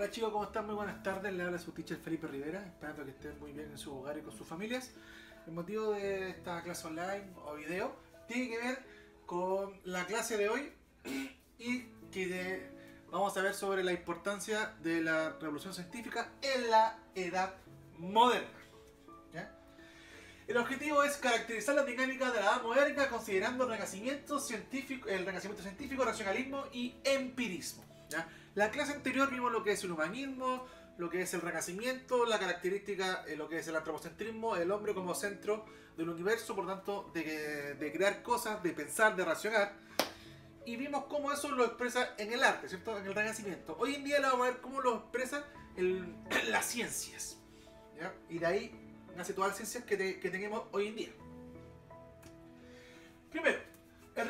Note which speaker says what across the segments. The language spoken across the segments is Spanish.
Speaker 1: Hola chicos, ¿cómo están? Muy buenas tardes, le habla su teacher Felipe Rivera, esperando que estén muy bien en su hogar y con sus familias. El motivo de esta clase online o video tiene que ver con la clase de hoy y vamos a ver sobre la importancia de la revolución científica en la edad moderna. ¿Ya? El objetivo es caracterizar la dinámica de la edad moderna considerando el renacimiento científico, racionalismo y empirismo. ¿Ya? La clase anterior vimos lo que es el humanismo, lo que es el renacimiento, la característica, lo que es el antropocentrismo, el hombre como centro del universo, por tanto, de crear cosas, de pensar, de racionar. Y vimos cómo eso lo expresa en el arte, ¿cierto? En el renacimiento. Hoy en día vamos a ver cómo lo expresa en las ciencias. ¿Ya? Y de ahí nace todas las ciencias que tenemos hoy en día. Primero, el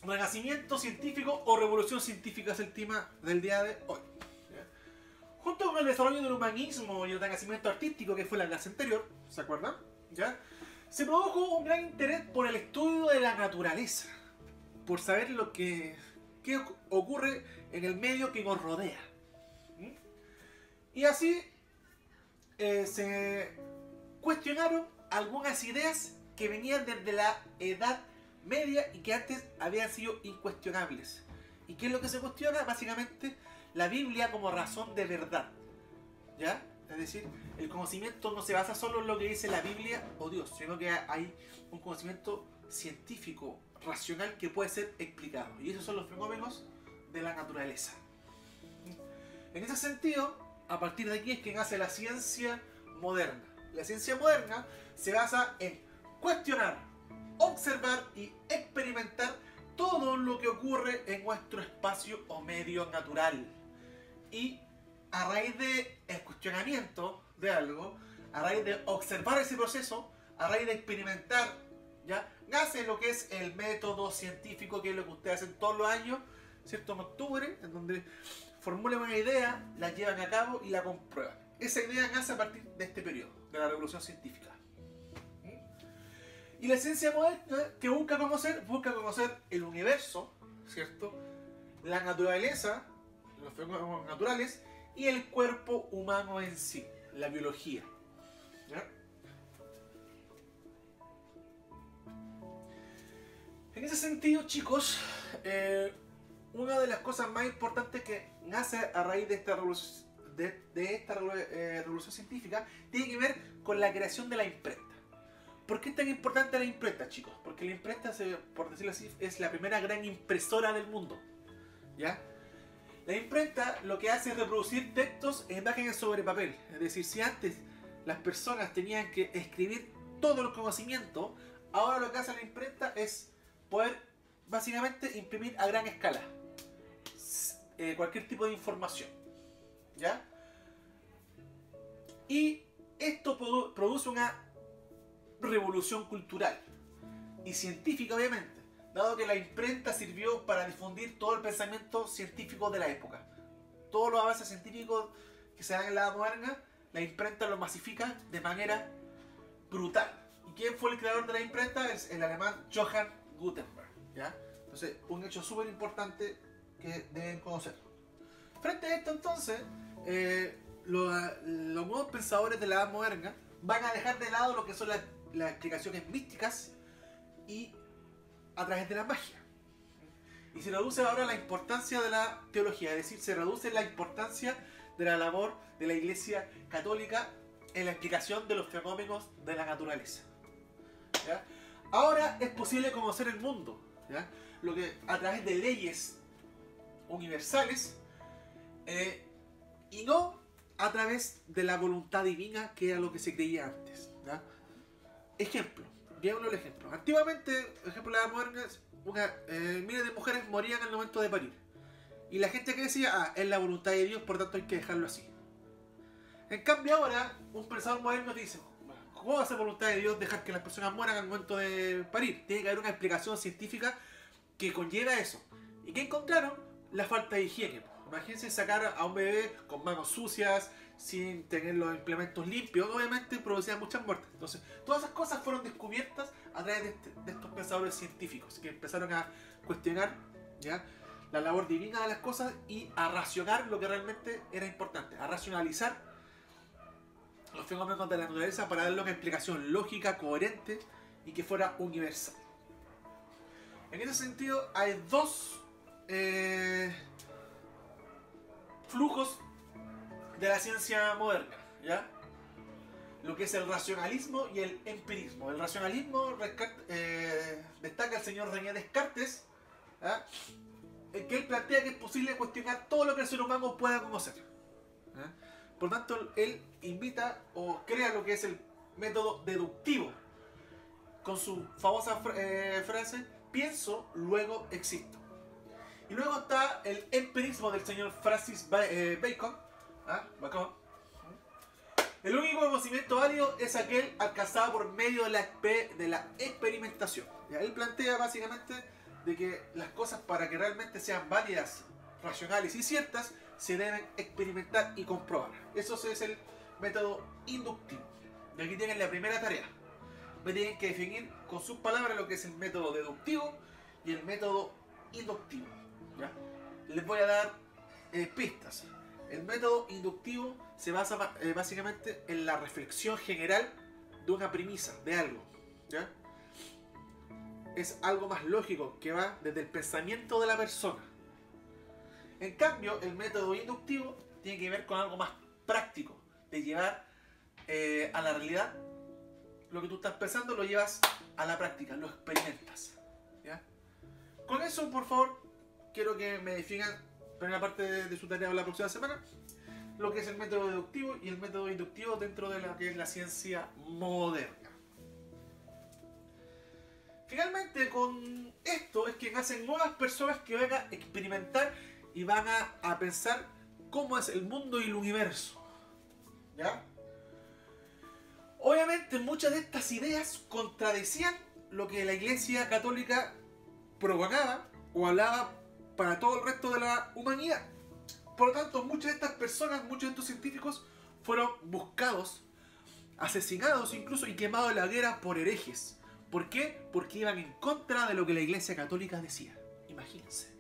Speaker 1: renacimiento científico o revolución científica es el tema del día de hoy. ¿Ya? Junto con el desarrollo del humanismo y el renacimiento artístico, que fue la clase anterior, ¿se acuerdan? ¿Ya? Se produjo un gran interés por el estudio de la naturaleza, por saber qué ocurre en el medio que nos rodea. Y así se cuestionaron algunas ideas que venían desde la Edad Media y que antes habían sido incuestionables. ¿Y qué es lo que se cuestiona? Básicamente la Biblia como razón de verdad. ¿Ya? Es decir, el conocimiento no se basa solo en lo que dice la Biblia o Dios, sino que hay un conocimiento científico, racional, que puede ser explicado. Y esos son los fenómenos de la naturaleza. En ese sentido, a partir de aquí es que nace la ciencia moderna. La ciencia moderna se basa en cuestionar, observar y experimentar todo lo que ocurre en nuestro espacio o medio natural. Y a raíz del cuestionamiento de algo, a raíz de observar ese proceso, a raíz de experimentar, ¿ya? Nace lo que es el método científico, que es lo que ustedes hacen todos los años, ¿cierto? En octubre, en donde formulan una idea, la llevan a cabo y la comprueban. Esa idea nace a partir de este periodo, de la revolución científica. Y la ciencia moderna, que busca conocer el universo, ¿cierto? La naturaleza, los fenómenos naturales y el cuerpo humano en sí, la biología. ¿Ya? En ese sentido, chicos, una de las cosas más importantes que nace a raíz de esta revolución científica tiene que ver con la creación de la imprenta. ¿Por qué es tan importante la imprenta, chicos? Porque la imprenta, por decirlo así, es la primera gran impresora del mundo. ¿Ya? La imprenta lo que hace es reproducir textos e imágenes sobre papel. Es decir, si antes las personas tenían que escribir todo el conocimiento, ahora lo que hace la imprenta es poder básicamente imprimir a gran escala cualquier tipo de información. ¿Ya? Y esto produce una revolución cultural y científica, obviamente, dado que la imprenta sirvió para difundir todo el pensamiento científico de la época. Todos los avances científicos que se dan en la edad moderna, la imprenta lo masifica de manera brutal. ¿Y quién fue el creador de la imprenta? Es el alemán Johann Gutenberg. ¿Ya? Entonces, un hecho súper importante que deben conocer. Frente a esto, entonces, los nuevos pensadores de la edad moderna van a dejar de lado lo que son las explicaciones místicas y a través de la magia. Y se reduce ahora la importancia de la teología, es decir, se reduce la importancia de la labor de la Iglesia Católica en la explicación de los fenómenos de la naturaleza. ¿Ya? Ahora es posible conocer el mundo, ¿ya? Lo que a través de leyes universales y no a través de la voluntad divina, que era lo que se creía antes. ¿Ya? Ejemplo, veámoslo el ejemplo. Antiguamente, por ejemplo, la moderna, miles de mujeres morían al momento de parir. Y la gente que decía, es la voluntad de Dios, por tanto hay que dejarlo así. En cambio ahora, un pensador moderno dice, ¿cómo va a ser voluntad de Dios dejar que las personas mueran al momento de parir? Tiene que haber una explicación científica que conlleva eso. ¿Y qué encontraron? La falta de higiene. Imagínense sacar a un bebé con manos sucias, sin tener los implementos limpios, obviamente producía muchas muertes. Entonces, todas esas cosas fueron descubiertas a través de estos pensadores científicos que empezaron a cuestionar, ¿ya?, la labor divina de las cosas y a racionar lo que realmente era importante, a racionalizar los fenómenos de la naturaleza para darle una explicación lógica, coherente y que fuera universal. En ese sentido hay dos flujos de la ciencia moderna, ¿ya? Lo que es el racionalismo y el empirismo. El racionalismo destaca el señor René Descartes, ¿ya? Que él plantea que es posible cuestionar todo lo que el ser humano pueda conocer, ¿ya? Por tanto, él invita o crea lo que es el método deductivo, con su famosa frase, pienso, luego existo. Y luego está el empirismo del señor Francis Bacon, ¿ah? El único conocimiento válido es aquel alcanzado por medio de la experimentación. ¿Ya? Él plantea básicamente de que las cosas, para que realmente sean válidas, racionales y ciertas, se deben experimentar y comprobar. Eso es el método inductivo. Y aquí tienen la primera tarea. Me tienen que definir con sus palabras lo que es el método deductivo y el método inductivo, ¿ya? Les voy a dar pistas. El método inductivo se basa básicamente en la reflexión general de una premisa, de algo, ¿ya? Es algo más lógico que va desde el pensamiento de la persona. En cambio, el método inductivo tiene que ver con algo más práctico, de llevar a la realidad lo que tú estás pensando, lo llevas a la práctica, lo experimentas, ¿ya? Con eso, por favor, quiero que me definan, primera parte de su tarea de la próxima semana, lo que es el método deductivo y el método inductivo dentro de lo que es la ciencia moderna. Finalmente, con esto es que nacen nuevas personas que van a experimentar y van a pensar cómo es el mundo y el universo, ¿ya? Obviamente muchas de estas ideas contradecían lo que la Iglesia Católica propagaba o hablaba para todo el resto de la humanidad. Por lo tanto, muchas de estas personas, muchos de estos científicos fueron buscados, asesinados incluso y quemados en la hoguera por herejes. ¿Por qué? Porque iban en contra de lo que la Iglesia Católica decía. Imagínense.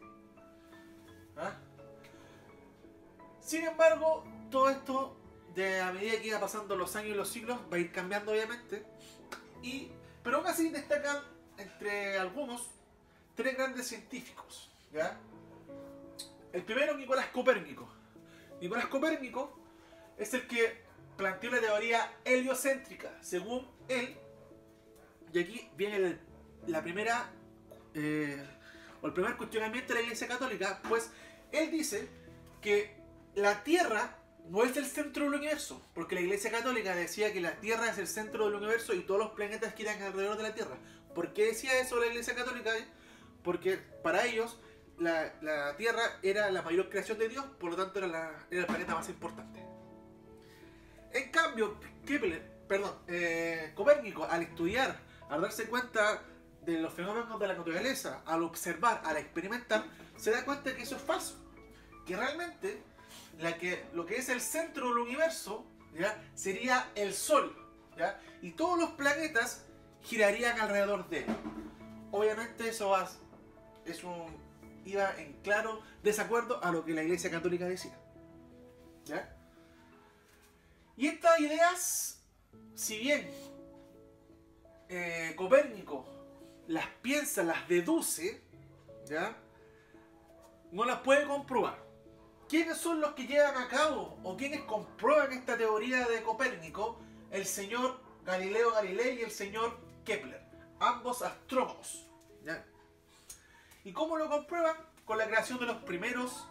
Speaker 1: ¿Ah? Sin embargo, todo esto, a medida que iba pasando los años y los siglos, va a ir cambiando obviamente. Pero aún así destacan entre algunos tres grandes científicos, ¿ya? El primero, Nicolás Copérnico. Nicolás Copérnico es el que planteó la teoría heliocéntrica. Según él, y aquí viene el primer cuestionamiento de la Iglesia Católica, pues él dice que la Tierra no es el centro del universo, porque la Iglesia Católica decía que la Tierra es el centro del universo y todos los planetas giran alrededor de la Tierra. ¿Por qué decía eso la Iglesia Católica? Porque para ellos la Tierra era la mayor creación de Dios, por lo tanto era el planeta más importante. En cambio, Copérnico, al estudiar, al darse cuenta de los fenómenos de la naturaleza, al observar, al experimentar, se da cuenta de que eso es falso. Que realmente lo que es el centro del universo, ¿ya?, sería el Sol, ¿ya?, y todos los planetas girarían alrededor de él. Obviamente eso iba en claro desacuerdo a lo que la Iglesia Católica decía, ¿ya? Y estas ideas, si bien Copérnico las piensa, las deduce, ¿ya?, no las puede comprobar. ¿Quiénes son los que llevan a cabo o quienes comprueban esta teoría de Copérnico? El señor Galileo Galilei y el señor Kepler, ambos astrónomos, ¿ya? ¿Y cómo lo comprueban? Con la creación de los primeros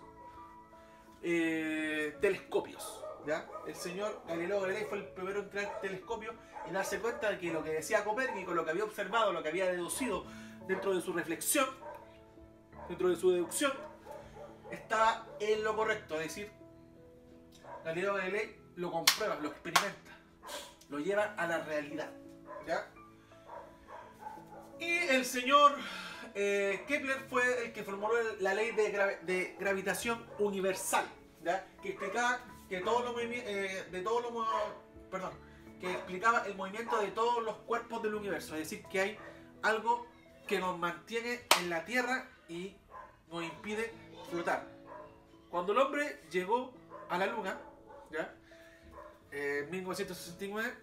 Speaker 1: telescopios, ¿ya? El señor Galileo Galilei fue el primero en crear telescopios y darse cuenta de que lo que decía Copérnico, lo que había observado, lo que había deducido dentro de su reflexión, dentro de su deducción, estaba en lo correcto. Es decir, Galileo Galilei lo comprueba, lo experimenta, lo lleva a la realidad, ¿ya? Y el señor Kepler fue el que formuló la ley de gravitación universal, ¿ya?, que explicaba que que explicaba el movimiento de todos los cuerpos del universo. Es decir, que hay algo que nos mantiene en la Tierra y nos impide flotar. Cuando el hombre llegó a la Luna, ¿ya? En 1969,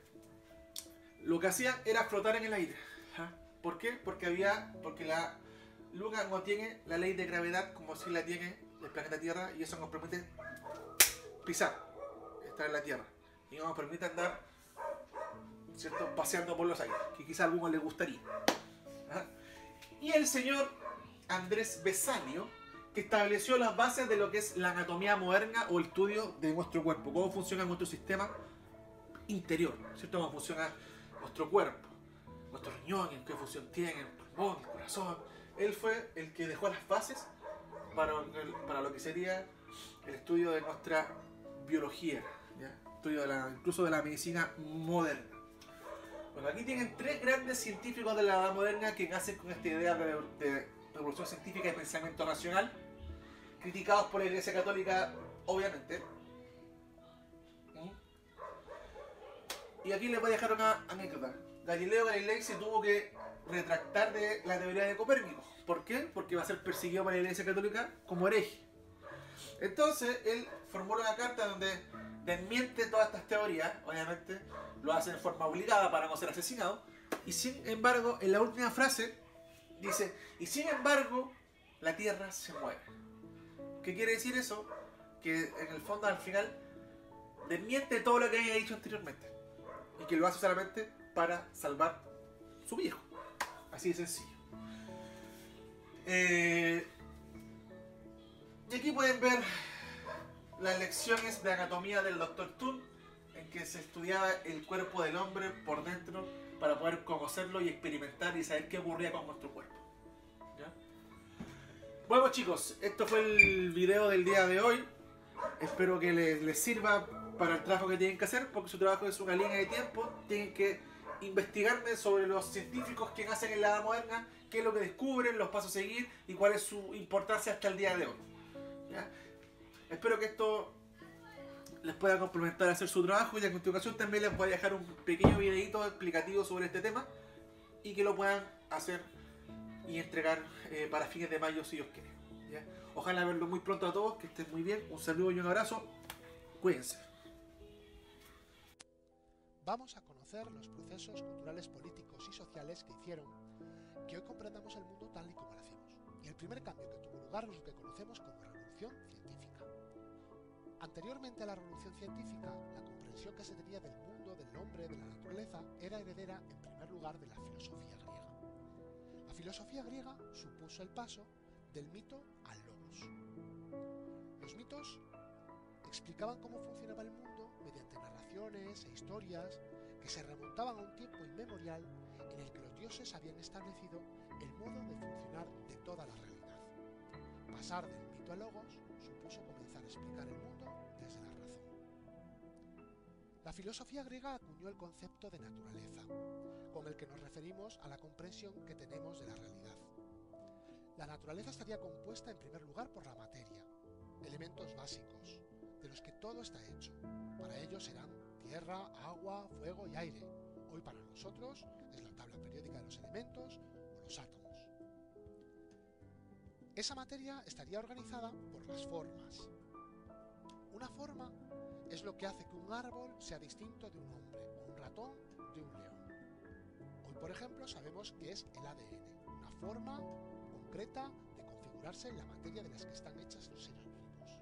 Speaker 1: lo que hacían era flotar en el aire. ¿Ja? ¿Por qué? Porque la Luna no tiene la ley de gravedad como si la tiene el planeta Tierra, y eso nos permite pisar, estar en la Tierra, y nos permite andar, ¿cierto?, paseando por los aires, que quizá a algunos les gustaría. ¿Ja? Y el señor Andrés Vesalio, que estableció las bases de lo que es la anatomía moderna o el estudio de nuestro cuerpo, cómo funciona nuestro sistema interior, ¿cierto? Cómo funciona nuestro cuerpo, nuestros riñones, qué función tienen, el pulmón, el corazón. Él fue el que dejó las bases para lo que sería el estudio de nuestra biología, ¿ya? Estudio incluso de la medicina moderna. Bueno, aquí tienen tres grandes científicos de la edad moderna que nacen con esta idea de revolución científica y pensamiento racional, criticados por la Iglesia Católica, obviamente. Y aquí les voy a dejar una anécdota. Galileo Galilei se tuvo que retractar de la teoría de Copérnico. ¿Por qué? Porque va a ser perseguido por la Iglesia Católica como hereje. Entonces él formuló una carta donde desmiente todas estas teorías. Obviamente lo hace en forma obligada para no ser asesinado. Y sin embargo, en la última frase dice: y sin embargo, la Tierra se mueve. ¿Qué quiere decir eso? Que en el fondo, al final, desmiente todo lo que había dicho anteriormente. Y que lo hace solamente para salvar su viejo. Así de sencillo. Y aquí pueden ver las lecciones de anatomía del Dr. Thun, en que se estudiaba el cuerpo del hombre por dentro para poder conocerlo y experimentar y saber qué ocurría con nuestro cuerpo. ¿Ya? Bueno, chicos, esto fue el video del día de hoy. Espero que les sirva para el trabajo que tienen que hacer, porque su trabajo es una línea de tiempo. Tienen que investigarme sobre los científicos que nacen en la edad moderna, qué es lo que descubren, los pasos a seguir y cuál es su importancia hasta el día de hoy. ¿Ya? Espero que esto les pueda complementar a hacer su trabajo, y a continuación también les voy a dejar un pequeño videito explicativo sobre este tema y que lo puedan hacer y entregar para fines de mayo si Dios quiere. ¿Ya? Ojalá verlo muy pronto a todos, que estén muy bien, un saludo y un abrazo, cuídense.
Speaker 2: Vamos a conocer los procesos culturales, políticos y sociales que hicieron que hoy comprendamos el mundo tal y como lo hacemos. Y el primer cambio que tuvo lugar es lo que conocemos como revolución científica. Anteriormente a la revolución científica, la comprensión que se tenía del mundo, del hombre, de la naturaleza, era heredera en primer lugar de la filosofía griega. La filosofía griega supuso el paso del mito al logos. Los mitos explicaban cómo funcionaba el mundo mediante narraciones e historias que se remontaban a un tiempo inmemorial en el que los dioses habían establecido el modo de funcionar de toda la realidad. Pasar del mito al logos supuso comenzar a explicar el mundo desde la razón. La filosofía griega acuñó el concepto de naturaleza, con el que nos referimos a la comprensión que tenemos de la realidad. La naturaleza estaría compuesta en primer lugar por la materia, elementos básicos, de los que todo está hecho. Para ellos serán tierra, agua, fuego y aire. Hoy para nosotros es la tabla periódica de los elementos o los átomos. Esa materia estaría organizada por las formas. Una forma es lo que hace que un árbol sea distinto de un hombre, o un ratón de un león. Hoy, por ejemplo, sabemos que es el ADN, una forma concreta de configurarse en la materia de las que están hechas los seres vivos.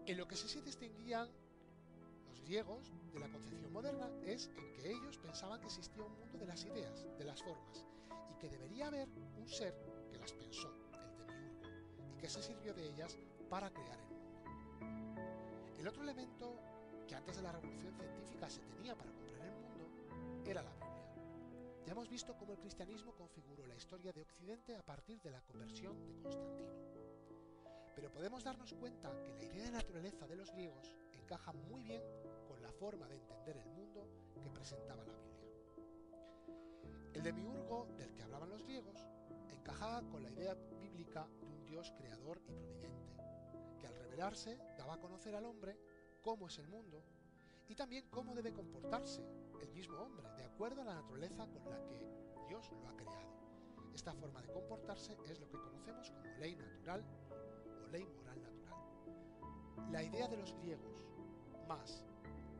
Speaker 2: En lo que se distinguían los griegos de la concepción moderna es en que ellos pensaban que existía un mundo de las ideas, de las formas, y que debería haber un ser que las pensó, el demiurgo, y que se sirvió de ellas para crear el mundo. El otro elemento que antes de la revolución científica se tenía para comprender el mundo era la Biblia. Ya hemos visto cómo el cristianismo configuró la historia de Occidente a partir de la conversión de Constantino. Pero podemos darnos cuenta que la idea de naturaleza de los griegos encaja muy bien con la forma de entender el mundo que presentaba la Biblia. El demiurgo del que hablaban los griegos encajaba con la idea bíblica de un Dios creador y providente, que al revelarse daba a conocer al hombre cómo es el mundo y también cómo debe comportarse el mismo hombre, de acuerdo a la naturaleza con la que Dios lo ha creado. Esta forma de comportarse es lo que conocemos como ley natural o ley moral natural. La idea de los griegos más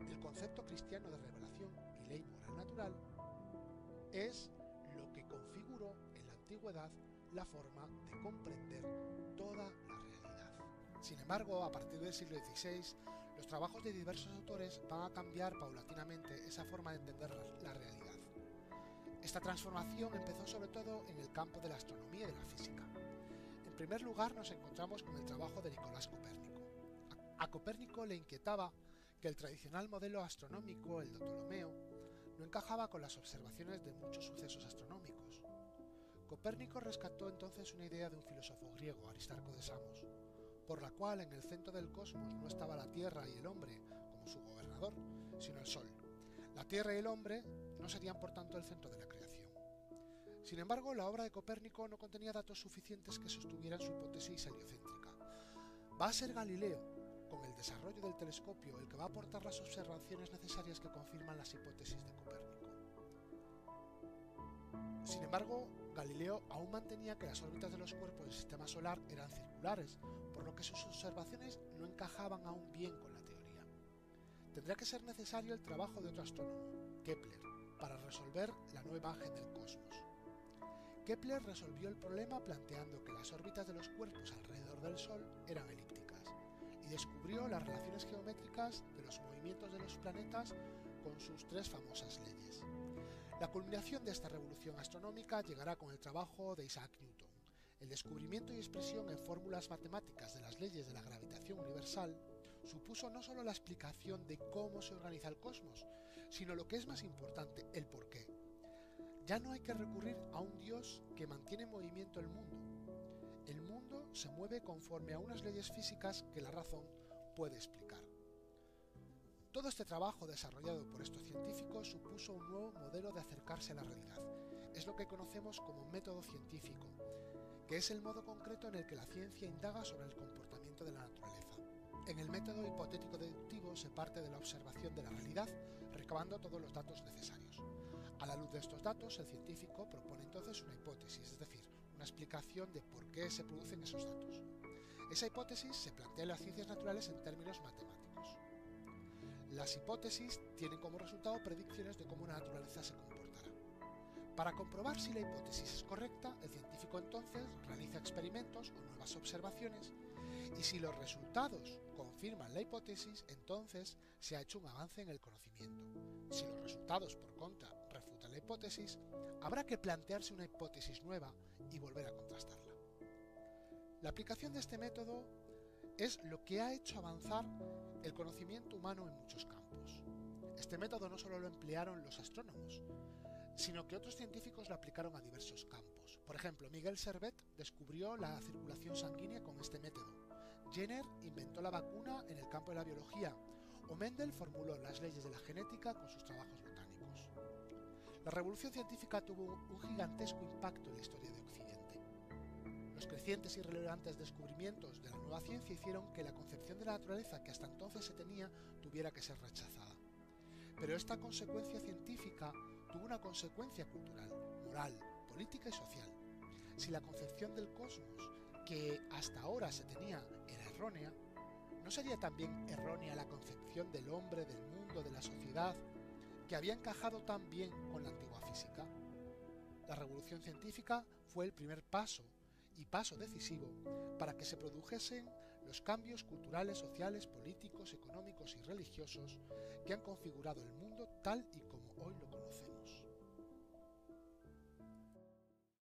Speaker 2: el concepto cristiano de revelación y ley moral natural es lo que configuró en la antigüedad la forma de comprender toda la realidad. Sin embargo, a partir del siglo XVI, los trabajos de diversos autores van a cambiar paulatinamente esa forma de entender la realidad. Esta transformación empezó sobre todo en el campo de la astronomía y de la física. En primer lugar, nos encontramos con el trabajo de Nicolás Copérnico. A Copérnico le inquietaba que el tradicional modelo astronómico, el de Ptolomeo, no encajaba con las observaciones de muchos sucesos astronómicos. Copérnico rescató entonces una idea de un filósofo griego, Aristarco de Samos, por la cual en el centro del cosmos no estaba la Tierra y el hombre como su gobernador, sino el Sol. La Tierra y el hombre no serían por tanto el centro de la creación. Sin embargo, la obra de Copérnico no contenía datos suficientes que sostuvieran su hipótesis heliocéntrica. Va a ser Galileo, con el desarrollo del telescopio, el que va a aportar las observaciones necesarias que confirman las hipótesis de Copérnico. Sin embargo, Galileo aún mantenía que las órbitas de los cuerpos del sistema solar eran circulares, por lo que sus observaciones no encajaban aún bien con la teoría. Tendría que ser necesario el trabajo de otro astrónomo, Kepler, para resolver la nueva imagen del cosmos. Kepler resolvió el problema planteando que las órbitas de los cuerpos alrededor del Sol eran elípticas y descubrió las relaciones geométricas de los movimientos de los planetas con sus tres famosas leyes. La culminación de esta revolución astronómica llegará con el trabajo de Isaac Newton. El descubrimiento y expresión en fórmulas matemáticas de las leyes de la gravitación universal supuso no solo la explicación de cómo se organiza el cosmos, sino lo que es más importante, el porqué. Ya no hay que recurrir a un Dios que mantiene en movimiento el mundo. El mundo se mueve conforme a unas leyes físicas que la razón puede explicar. Todo este trabajo desarrollado por estos científicos supuso un nuevo modelo de acercarse a la realidad. Es lo que conocemos como método científico, que es el modo concreto en el que la ciencia indaga sobre el comportamiento de la naturaleza. En el método hipotético deductivo se parte de la observación de la realidad, recabando todos los datos necesarios. A la luz de estos datos, el científico propone entonces una hipótesis, es decir, una explicación de por qué se producen esos datos. Esa hipótesis se plantea en las ciencias naturales en términos matemáticos. Las hipótesis tienen como resultado predicciones de cómo la naturaleza se comportará. Para comprobar si la hipótesis es correcta, el científico entonces realiza experimentos o nuevas observaciones, y si los resultados confirman la hipótesis, entonces se ha hecho un avance en el conocimiento. Si los resultados, por contra, refutan la hipótesis, habrá que plantearse una hipótesis nueva y volver a contrastarla. La aplicación de este método es lo que ha hecho avanzar el conocimiento humano en muchos campos. Este método no solo lo emplearon los astrónomos, sino que otros científicos lo aplicaron a diversos campos. Por ejemplo, Miguel Servet descubrió la circulación sanguínea con este método. Jenner inventó la vacuna en el campo de la biología, o Mendel formuló las leyes de la genética con sus trabajos botánicos. La revolución científica tuvo un gigantesco impacto en la historia de Occidente. Los crecientes y relevantes descubrimientos de la nueva ciencia hicieron que la concepción de la naturaleza que hasta entonces se tenía tuviera que ser rechazada. Pero esta consecuencia científica tuvo una consecuencia cultural, moral, política y social. Si la concepción del cosmos que hasta ahora se tenía era errónea, ¿no sería también errónea la concepción del hombre, del mundo, de la sociedad, que había encajado tan bien con la antigua física? La revolución científica fue el primer paso, y paso decisivo, para que se produjesen los cambios culturales, sociales, políticos, económicos y religiosos que han configurado el mundo tal y como hoy lo conocemos.